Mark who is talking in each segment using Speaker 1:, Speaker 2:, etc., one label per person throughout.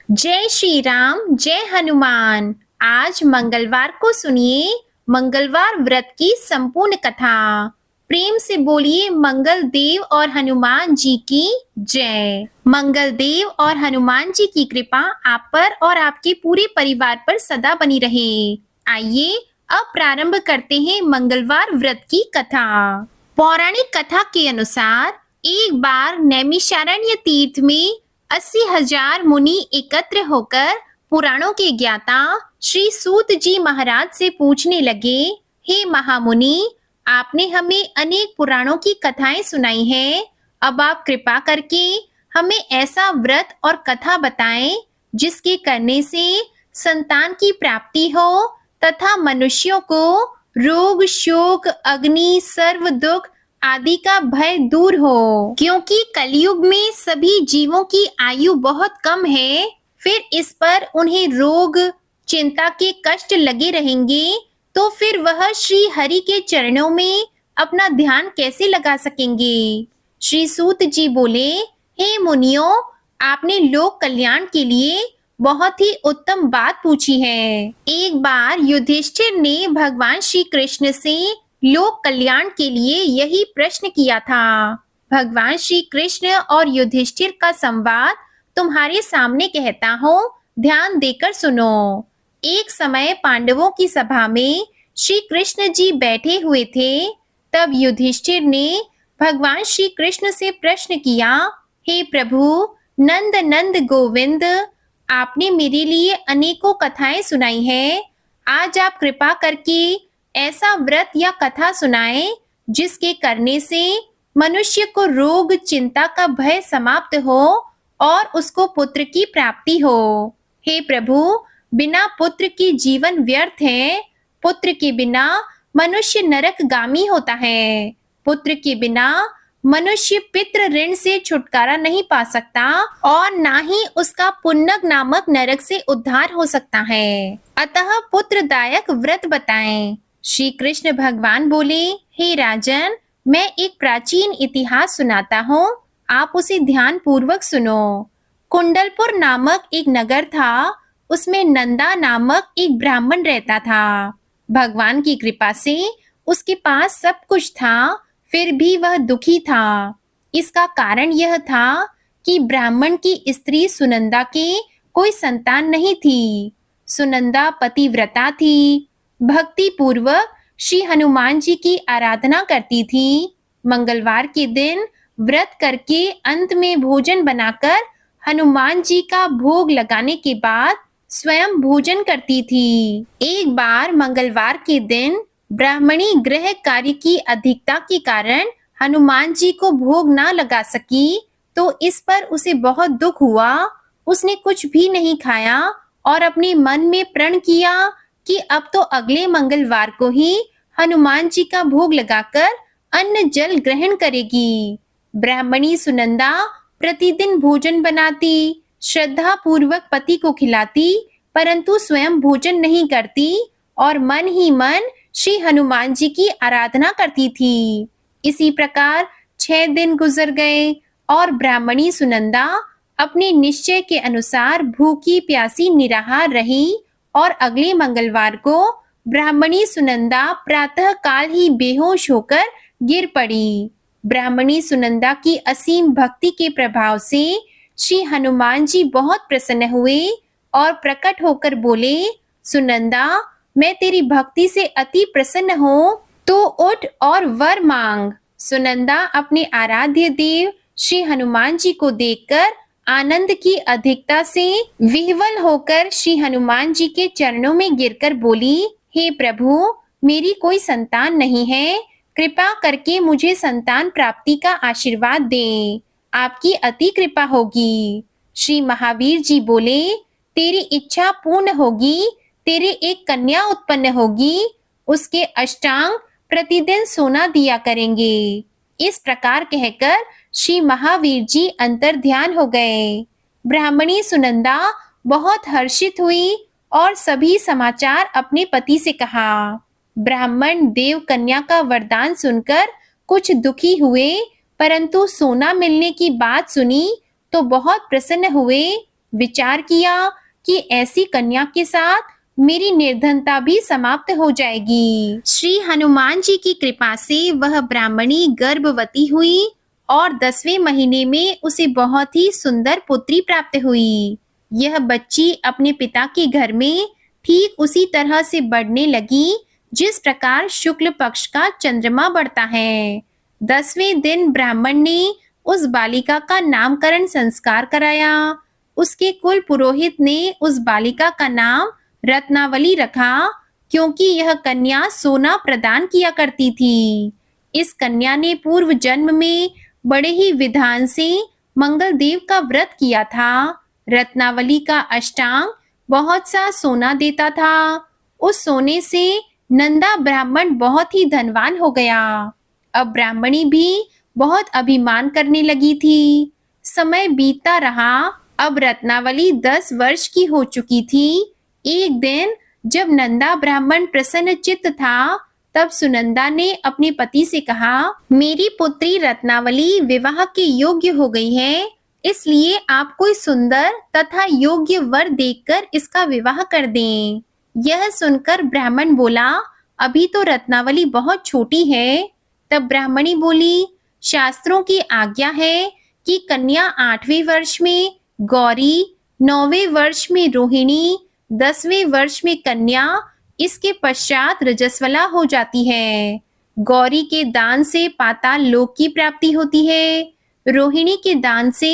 Speaker 1: जय श्री राम, जय हनुमान। आज मंगलवार को सुनिए मंगलवार व्रत की संपूर्ण कथा। प्रेम से बोलिए मंगल देव और हनुमान जी की जय। मंगल देव और हनुमान जी की कृपा आप पर और आपके पूरे परिवार पर सदा बनी रहे। आइए अब प्रारंभ करते हैं मंगलवार व्रत की कथा। पौराणिक कथा के अनुसार एक बार नैमिषारण्य तीर्थ में 80,000 मुनि एकत्र होकर पुराणों के ज्ञाता श्री सूत जी महाराज से पूछने लगे, हे महामुनि, आपने हमें अनेक पुराणों की कथाएं सुनाई हैं। अब आप कृपा करके हमें ऐसा व्रत और कथा बताएं जिसके करने से संतान की प्राप्ति हो तथा मनुष्यों को रोग, शोक, अग्नि, सर्व दुख आदि का भय दूर हो। क्योंकि कलयुग में सभी जीवों की आयु बहुत कम है, फिर इस पर उन्हें रोग, चिंता के कष्ट लगे रहेंगे, तो फिर वह श्री हरि के चरणों में अपना ध्यान कैसे लगा सकेंगे। श्री सूत जी बोले, हे मुनियों, आपने लोक कल्याण के लिए बहुत ही उत्तम बात पूछी है। एक बार युधिष्ठिर ने भगवान श्री कृष्ण से लोक कल्याण के लिए यही प्रश्न किया था। भगवान श्री कृष्ण और युधिष्ठिर का संवाद तुम्हारे सामने कहता हूँ, ध्यान देकर सुनो। एक समय पांडवों की सभा में श्री कृष्ण जी बैठे हुए थे। तब युधिष्ठिर ने भगवान श्री कृष्ण से प्रश्न किया, हे प्रभु नंद नंद गोविंद, आपने मेरे लिए अनेकों कथाएं सुनाई हैं। आज आप कृपा करके ऐसा व्रत या कथा सुनाएं जिसके करने से मनुष्य को रोग, चिंता का भय समाप्त हो और उसको पुत्र की प्राप्ति हो। हे प्रभु, बिना पुत्र के जीवन व्यर्थ है। पुत्र के बिना मनुष्य नरकगामी होता है। पुत्र के बिना मनुष्य पितृ ऋण से छुटकारा नहीं पा सकता और ना ही उसका पुन्नग नामक नरक से उद्धार हो सकता है। अतः पुत्रदायक व्रत बताएं। श्री कृष्ण भगवान बोले, हे राजन, मैं एक प्राचीन इतिहास सुनाता हूँ, आप उसे ध्यान पूर्वक सुनो। कुंडलपुर नामक एक नगर था। उसमें नंदा नामक एक ब्राह्मण रहता था। भगवान की कृपा से उसके पास सब कुछ था, फिर भी वह दुखी था। इसका कारण यह था कि ब्राह्मण की स्त्री सुनंदा के कोई संतान नहीं थी। सुनंदा पतिव्रता थी, भक्ति पूर्वक श्री हनुमान जी की आराधना करती थी। मंगलवार के दिन व्रत करके अंत में भोजन बनाकर हनुमान जी का भोग लगाने के बाद स्वयं भोजन करती थी। एक बार मंगलवार के दिन ब्राह्मणी गृह कार्य की अधिकता के कारण हनुमान जी को भोग ना लगा सकी, तो इस पर उसे बहुत दुख हुआ। उसने कुछ भी नहीं खाया और अपने मन में प्रण किया कि अब तो अगले मंगलवार को ही हनुमान जी का भोग लगाकर अन्न जल ग्रहण करेगी। ब्राह्मणी सुनंदा प्रतिदिन भोजन बनाती, श्रद्धा पूर्वक पति को खिलाती, परंतु स्वयं भोजन नहीं करती और मन ही मन श्री हनुमान जी की आराधना करती थी। इसी प्रकार 6 दिन गुजर गए और ब्राह्मणी सुनंदा अपने निश्चय के अनुसार भूखी प्यासी निराहार रही और अगले मंगलवार को ब्राह्मणी सुनंदा प्रातः काल ही बेहोश होकर गिर पड़ी। ब्राह्मणी सुनंदा की असीम भक्ति के प्रभाव से श्री हनुमान जी बहुत प्रसन्न हुए और प्रकट होकर बोले, सुनंदा, मैं तेरी भक्ति से अति प्रसन्न हूँ, तो उठ और वर मांग। सुनंदा अपने आराध्य देव श्री हनुमान जी को देखकर आनंद की अधिकता से विह्वल होकर श्री हनुमान जी के चरणों में गिरकर बोली, हे प्रभु, मेरी कोई संतान नहीं है, कृपा करके मुझे संतान प्राप्ति का आशीर्वाद दें, आपकी अति कृपा होगी। श्री महावीर जी बोले, तेरी इच्छा पूर्ण होगी, तेरे एक कन्या उत्पन्न होगी, उसके अष्टांग प्रतिदिन सोना दिया करेंगे। इस प्रकार कहकर श्री महावीर जी अंतर ध्यान हो गए। ब्राह्मणी सुनंदा बहुत हर्षित हुई और सभी समाचार अपने पति से कहा। ब्राह्मण देव कन्या का वरदान सुनकर कुछ दुखी हुए, परंतु सोना मिलने की बात सुनी तो बहुत प्रसन्न हुए विचार किया कि ऐसी कन्या के साथ मेरी निर्धनता भी समाप्त हो जाएगी। श्री हनुमान जी की कृपा से वह ब्राह्मणी गर्भवती हुई और 10वें महीने में उसे बहुत ही सुंदर पुत्री प्राप्त हुई। यह बच्ची अपने पिता के घर में ठीक उसी तरह से बढ़ने लगी जिस प्रकार शुक्ल पक्ष का चंद्रमा बढ़ता है। 10वें दिन ब्राह्मण ने उस बालिका का नामकरण संस्कार कराया। उसके कुल पुरोहित ने उस बालिका का नाम रत्नावली रखा, क्योंकि यह कन्या सोना प्रदान किया करती थी। इस कन्या ने पूर्व जन्म में बड़े ही विधान से मंगल देव का व्रत किया था। रत्नावली का अष्टांग बहुत सा सोना देता था। उस सोने से नंदा ब्राह्मण बहुत ही धनवान हो गया। अब ब्राह्मणी भी बहुत अभिमान करने लगी थी। समय बीतता रहा। अब रत्नावली 10 वर्ष की हो चुकी थी। एक दिन जब नंदा ब्राह्मण प्रसन्न चित्त था, तब सुनंदा ने अपने पति से कहा, मेरी पुत्री रत्नावली विवाह के योग्य हो गई है, इसलिए आप कोई सुंदर तथा योग्य वर देखकर इसका विवाह कर दें। यह सुनकर ब्राह्मण बोला, अभी तो रत्नावली बहुत छोटी है। तब ब्राह्मणी बोली, शास्त्रों की आज्ञा है कि कन्या 8वें वर्ष में गौरी, 9वें वर्ष में रोहिणी, 10वें वर्ष में कन्या, इसके पश्चात रजस्वला हो जाती है। गौरी के दान से पाताल लोक की प्राप्ति होती है। रोहिणी के दान से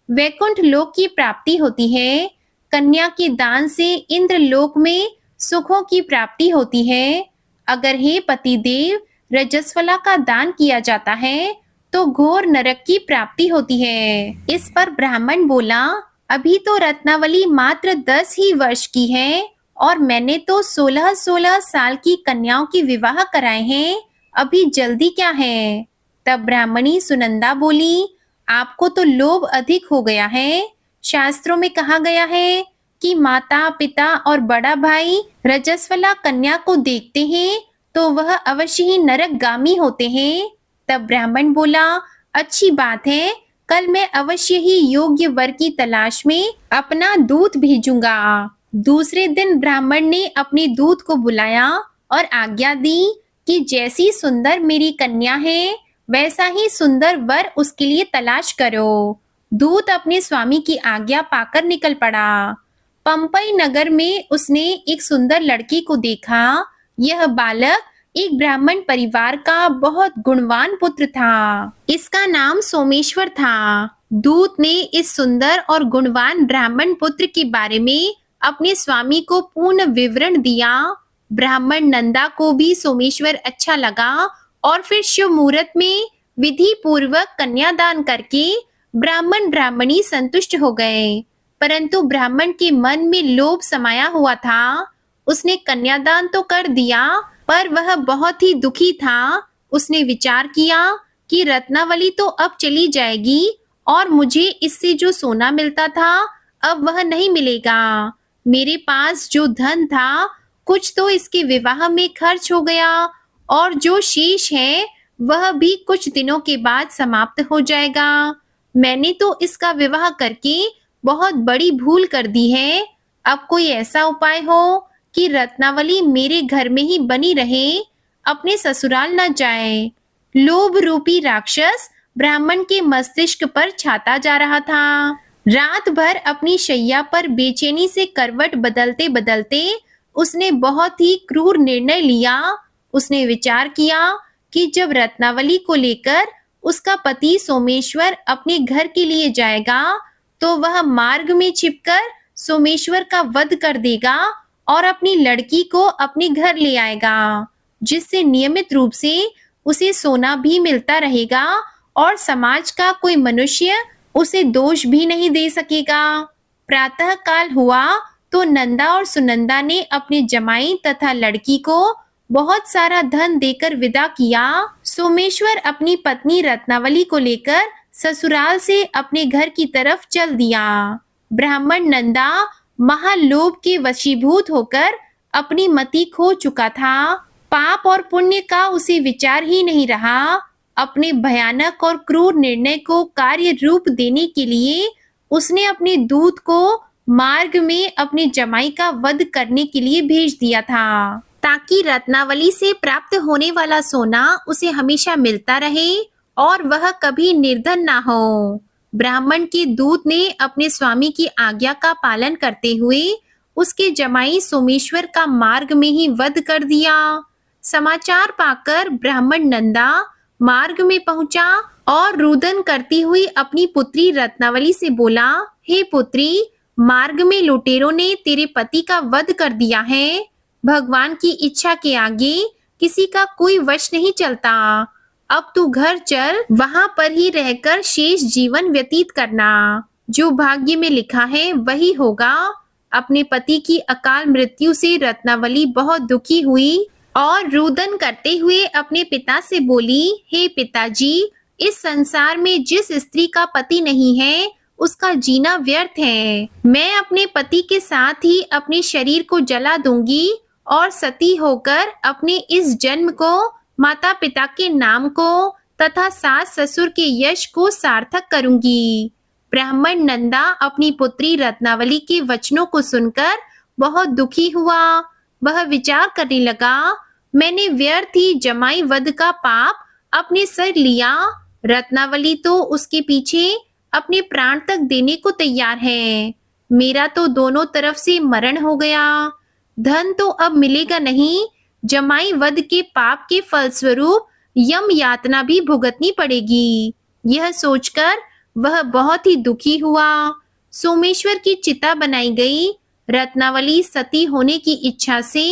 Speaker 1: वैकुंठ लोक की प्राप्ति होती है। कन्या के दान से इंद्र लोक में सुखों की प्राप्ति होती है। अगर हे पतिदेव रजस्वला का दान किया जाता है तो घोर नरक की प्राप्ति होती है। इस पर ब्राह्मण बोला, अभी तो रत्नावली मात्र 10 ही वर्ष की है और मैंने तो 16-16 साल की कन्याओं के विवाह कराए हैं, अभी जल्दी क्या है। तब ब्राह्मणी सुनंदा बोली, आपको तो लोभ अधिक हो गया है। शास्त्रों में कहा गया है कि माता पिता और बड़ा भाई रजस्वला कन्या को देखते हैं तो वह अवश्य ही नरकगामी होते हैं। तब ब्राह्मण बोला, अच्छी बात है, कल मैं अवश्य ही योग्य वर की तलाश में अपना दूत भेजूंगा। दूसरे दिन ब्राह्मण ने अपने दूत को बुलाया और आज्ञा दी कि जैसी सुंदर मेरी कन्या है वैसा ही सुंदर वर उसके लिए तलाश करो। दूत अपने स्वामी की आज्ञा पाकर निकल पड़ा। पंपई नगर में उसने एक सुंदर लड़की को देखा। यह बालक एक ब्राह्मण परिवार का बहुत गुणवान पुत्र था। इसका नाम सोमेश्वर था। दूत ने इस सुंदर और गुणवान ब्राह्मण पुत्र के बारे में अपने स्वामी को पूर्ण विवरण दिया। ब्राह्मण नंदा को भी सोमेश्वर अच्छा लगा और फिर शुभ मुहूर्त में विधि पूर्वक कन्यादान करके ब्राह्मण ब्राह्मणी संतुष्ट हो गए। परंतु ब्राह्मण के मन में लोभ समाया हुआ था। उसने कन्यादान तो कर दिया, पर वह बहुत ही दुखी था। उसने विचार किया कि रत्नावली तो अब चली जाएगी और मुझे इससे जो सोना मिलता था अब वह नहीं मिलेगा। मेरे पास जो धन था कुछ तो इसके विवाह में खर्च हो गया और जो शेष है वह भी कुछ दिनों के बाद समाप्त हो जाएगा। मैंने तो इसका विवाह करके बहुत बड़ी भूल कर दी है। अब कोई ऐसा उपाय हो कि रत्नावली मेरे घर में ही बनी रहे, अपने ससुराल न जाए। लोभ रूपी राक्षस ब्राह्मण के मस्तिष्क पर छाता जा रहा था। रात भर अपनी शैया पर बेचैनी से करवट बदलते बदलते उसने बहुत ही क्रूर निर्णय लिया। उसने विचार किया कि जब रत्नावली को लेकर उसका पति सोमेश्वर अपने घर के लिए जाएगा तो वह मार्ग में छिपकर सोमेश्वर का वध कर देगा और अपनी लड़की को अपने घर ले आएगा, जिससे नियमित रूप से उसे सोना भी मिलता रहेगा और समाज का कोई मनुष्य उसे दोष भी नहीं दे सकेगा। प्रातः काल हुआ तो नंदा और सुनंदा ने अपने जमाई तथा लड़की को बहुत सारा धन देकर विदा किया। सोमेश्वर अपनी पत्नी रत्नावली को लेकर ससुराल से अपने घर की तरफ चल दिया। ब्राह्मण नंदा महालोभ के वशीभूत होकर अपनी मति खो चुका था। पाप और पुण्य का उसे विचार ही नहीं रहा। अपने भयानक और क्रूर निर्णय को कार्य रूप देने के लिए उसने अपने दूत को मार्ग में अपने जमाई का वध करने के लिए भेज दिया था, ताकि रत्नावली से प्राप्त होने वाला सोना उसे हमेशा मिलता रहे और वह कभी निर्धन ना हो। ब्राह्मण के दूत ने अपने स्वामी की आज्ञा का पालन करते हुए उसके जमाई सोमेश्वर का मार्ग में ही वध कर दिया। समाचार पाकर ब्राह्मण नंदा मार्ग में पहुंचा और रुदन करती हुई अपनी पुत्री रत्नावली से बोला, हे पुत्री, मार्ग में लुटेरों ने तेरे पति का वध कर दिया है। भगवान की इच्छा के आगे किसी का कोई वश नहीं चलता। अब तू घर चल, वहां पर ही रहकर शेष जीवन व्यतीत करना। जो भाग्य में लिखा है वही होगा। अपने पति की अकाल मृत्यु से रत्नावली बहुत दुखी हुई और रुदन करते हुए अपने पिता से बोली, हे पिताजी, इस संसार में जिस स्त्री का पति नहीं है उसका जीना व्यर्थ है। मैं अपने पति के साथ ही अपने शरीर को जला दूंगी और सती होकर अपने इस जन्म को, माता पिता के नाम को तथा सास ससुर के यश को सार्थक करूंगी। ब्राह्मण नंदा अपनी पुत्री रत्नावली के वचनों को सुनकर बहुत दुखी हुआ। वह विचार करने लगा, मैंने व्यर्थ ही जमाई वध का पाप अपने सर लिया। रत्नावली तो उसके पीछे अपने प्राण तक देने को तैयार है। मेरा तो दोनों तरफ से मरण हो गया। धन तो अब मिलेगा नहीं। जमाई वध के पाप के फलस्वरूप यम यातना भी भुगतनी पड़ेगी। यह सोचकर वह बहुत ही दुखी हुआ। सोमेश्वर की चिता बनाई गई। रत्नावली सती होने की इच्छा से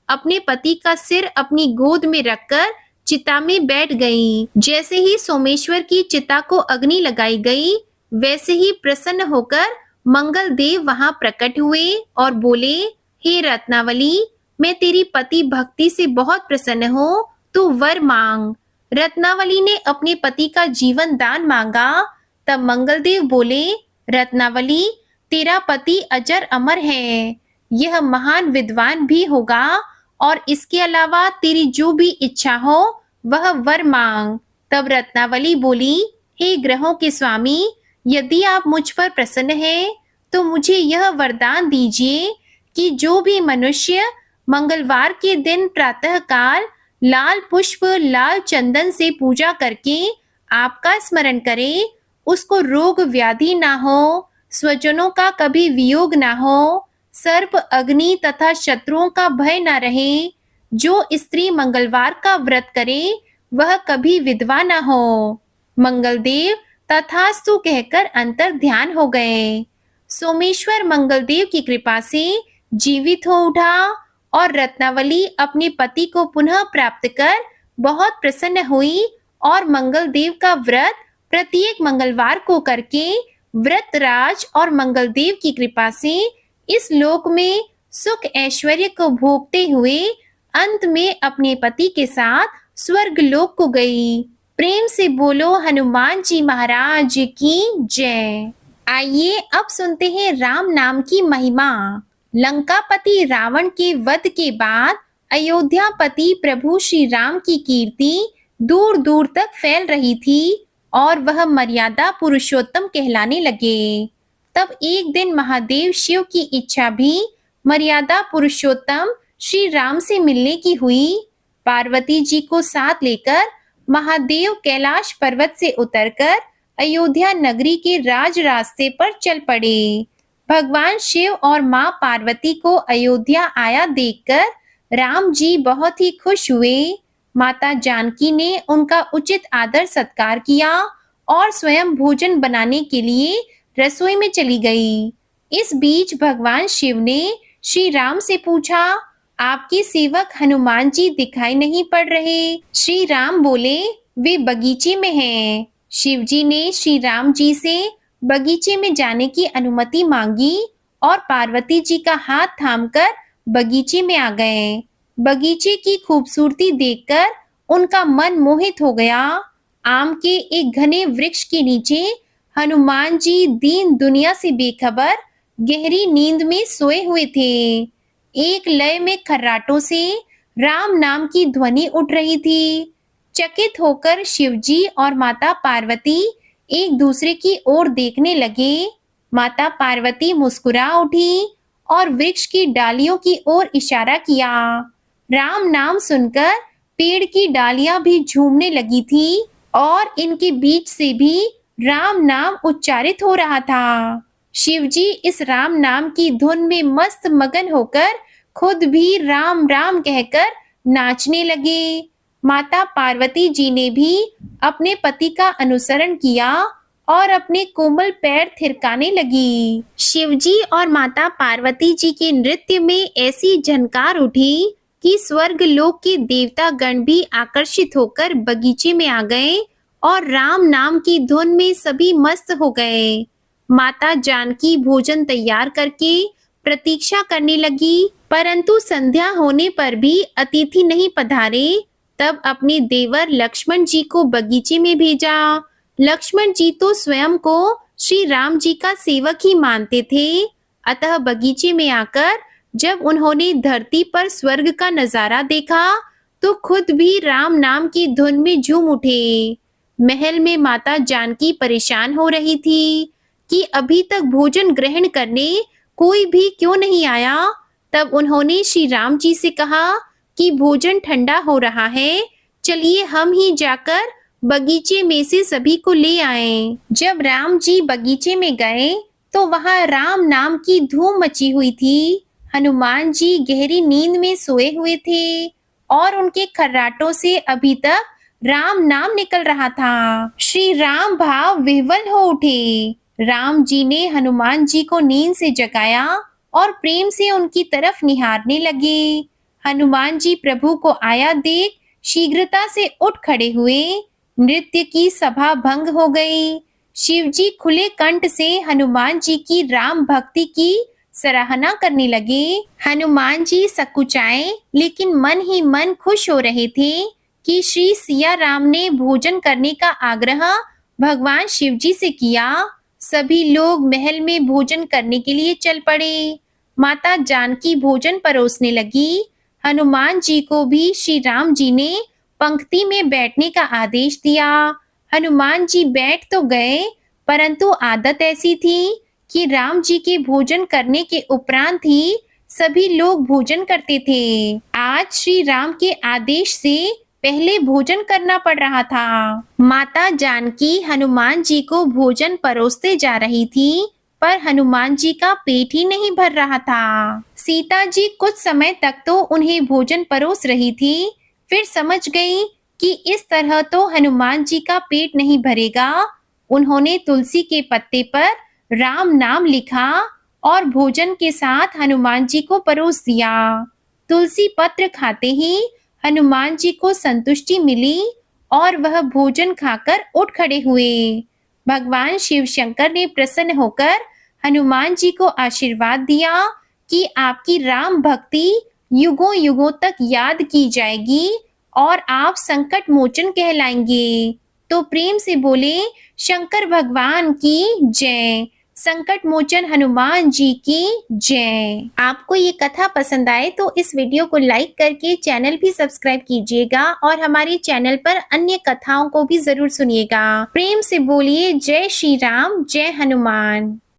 Speaker 1: अपने पति का सिर अपनी गोद में रखकर चिता में बैठ गई। जैसे ही सोमेश्वर की चिता को अग्नि लगाई गई, वैसे ही प्रसन्न होकर मंगल देव वहां प्रकट हुए और बोले, हे रत्नावली, मैं तेरी पति भक्ति से बहुत प्रसन्न हूँ, तू वर मांग। रत्नावली ने अपने पति का जीवन दान मांगा। तब मंगलदेव बोले, रत्नावली, तेरा पति अजर अमर है, यह महान विद्वान भी होगा और इसके अलावा तेरी जो भी इच्छा हो वह वर मांग। तब रत्नावली बोली, हे ग्रहों के स्वामी, यदि आप मुझ पर प्रसन्न हैं तो मुझे यह वरदान दीजिए कि जो भी मनुष्य मंगलवार के दिन प्रातःकाल लाल पुष्प, लाल चंदन से पूजा करके आपका स्मरण करे, उसको रोग व्याधि ना हो, स्वजनों का कभी वियोग ना हो, सर्प, अग्नि तथा शत्रुओं का भय ना रहे। जो स्त्री मंगलवार का व्रत करे वह कभी विधवा ना हो। मंगलदेव तथास्तु कहकर अंतर ध्यान हो गए। सोमेश्वर मंगलदेव की कृपा से जीवित हो उठा और रत्नावली अपने पति को पुनः प्राप्त कर बहुत प्रसन्न हुई और मंगलदेव का व्रत प्रत्येक मंगलवार को करके व्रतराज और मंगलदेव की कृपा से इस लोक में सुख ऐश्वर्य को भोगते हुए अंत में अपने पति के साथ स्वर्ग लोक को गई। प्रेम से बोलो हनुमान जी महाराज की जय। आइए अब सुनते हैं राम नाम की महिमा। लंकापति रावण के वध के बाद अयोध्यापति प्रभु श्री राम की कीर्ति दूर दूर तक फैल रही थी और वह मर्यादा पुरुषोत्तम कहलाने लगे। तब एक दिन महादेव शिव की इच्छा भी मर्यादा पुरुषोत्तम श्री राम से मिलने की हुई। पार्वती जी को साथ लेकर महादेव कैलाश पर्वत से उतरकर अयोध्या नगरी के राज रास्ते पर चल पड़े। भगवान शिव और माँ पार्वती को अयोध्या आया देखकर राम जी बहुत ही खुश हुए। माता जानकी ने उनका उचित आदर सत्कार किया और स्वयं भोजन बनाने के लिए रसोई में चली गई। इस बीच भगवान शिव ने श्री राम से पूछा, आपके सेवक हनुमान जी दिखाई नहीं पड़ रहे। श्री राम बोले, वे बगीचे में हैं। शिव जी ने श्री राम जी से बगीचे में जाने की अनुमति मांगी और पार्वती जी का हाथ थामकर बगीचे में आ गए। बगीचे की खूबसूरती देखकर उनका मन मोहित हो गया। आम के एक घने वृक्ष के नीचे हनुमान जी दीन दुनिया से बेखबर गहरी नींद में सोए हुए थे। एक लय में खर्राटों से राम नाम की ध्वनि उठ रही थी। चकित होकर शिवजी और माता पार्वती एक दूसरे की ओर देखने लगे। माता पार्वती मुस्कुरा उठी और वृक्ष की डालियों की ओर इशारा किया। राम नाम सुनकर पेड़ की डालियां भी झूमने लगी थी और इनके बीच से भी राम नाम उच्चारित हो रहा था। शिवजी इस राम नाम की धुन में मस्त मगन होकर खुद भी राम राम कहकर नाचने लगे। माता पार्वती जी ने भी अपने पति का अनुसरण किया और अपने कोमल पैर थिरकाने लगी। शिवजी और माता पार्वती जी के नृत्य में ऐसी झनकार उठी कि स्वर्ग लोक के देवता गण भी आकर्षित होकर बगीचे में आ गए और राम नाम की धुन में सभी मस्त हो गए। माता जानकी भोजन तैयार करके प्रतीक्षा करने लगी, परंतु संध्या होने पर भी अतिथि नहीं पधारे। तब अपने देवर लक्ष्मण जी को बगीचे में भेजा। लक्ष्मण जी तो स्वयं को श्री राम जी का सेवक ही मानते थे, अतः बगीचे में आकर जब उन्होंने धरती पर स्वर्ग का नजारा देखा तो खुद भी राम नाम की धुन में झूम उठे। महल में माता जानकी परेशान हो रही थी कि अभी तक भोजन ग्रहण करने कोई भी क्यों नहीं आया। तब उन्होंने श्री राम जी से कहा कि भोजन ठंडा हो रहा है, चलिए हम ही जाकर बगीचे में से सभी को ले आए। जब राम जी बगीचे में गए तो वहां राम नाम की धूम मची हुई थी। हनुमान जी गहरी नींद में सोए हुए थे और उनके खर्राटों से अभी तक राम नाम निकल रहा था। श्री राम भाव विह्वल हो उठे। राम जी ने हनुमान जी को नींद से जगाया और प्रेम से उनकी तरफ निहारने लगे। हनुमान जी प्रभु को आया देख शीघ्रता से उठ खड़े हुए। नृत्य की सभा भंग हो गई। शिव जी खुले कंठ से हनुमान जी की राम भक्ति की सराहना करने लगे। हनुमान जी सकुचाए लेकिन मन ही मन खुश हो रहे थे कि श्री सिया राम ने भोजन करने का आग्रह भगवान शिव जी से किया। सभी लोग महल में भोजन करने के लिए चल पड़े। माता जानकी भोजन परोसने लगी। हनुमान जी को भी श्री राम जी ने पंक्ति में बैठने का आदेश दिया। हनुमान जी बैठ तो गए, परंतु आदत ऐसी थी कि राम जी के भोजन करने के उपरांत ही सभी लोग भोजन करते थे। आज श्री राम के आदेश से पहले भोजन करना पड़ रहा था। माता जानकी हनुमान जी को भोजन परोसते जा रही थी, पर हनुमान जी का पेट ही नहीं भर रहा था। सीता जी कुछ समय तक तो उन्हें भोजन परोस रही थी, फिर समझ गई कि इस तरह तो हनुमान जी का पेट नहीं भरेगा। उन्होंने तुलसी के पत्ते पर राम नाम लिखा और भोजन के साथ हनुमान जी को परोस दिया। तुलसी पत्र खाते ही हनुमान जी को संतुष्टि मिली और वह भोजन खाकर उठ खड़े हुए। भगवान शिव शंकर ने प्रसन्न होकर हनुमान जी को आशीर्वाद दिया कि आपकी राम भक्ति युगों युगों तक याद की जाएगी और आप संकट मोचन कहलाएंगे। तो प्रेम से बोले शंकर भगवान की जय, संकट मोचन हनुमान जी की जय। आपको ये कथा पसंद आए तो इस वीडियो को लाइक करके चैनल भी सब्सक्राइब कीजिएगा और हमारे चैनल पर अन्य कथाओं को भी जरूर सुनिएगा। प्रेम से बोलिए जय श्री राम, जय हनुमान।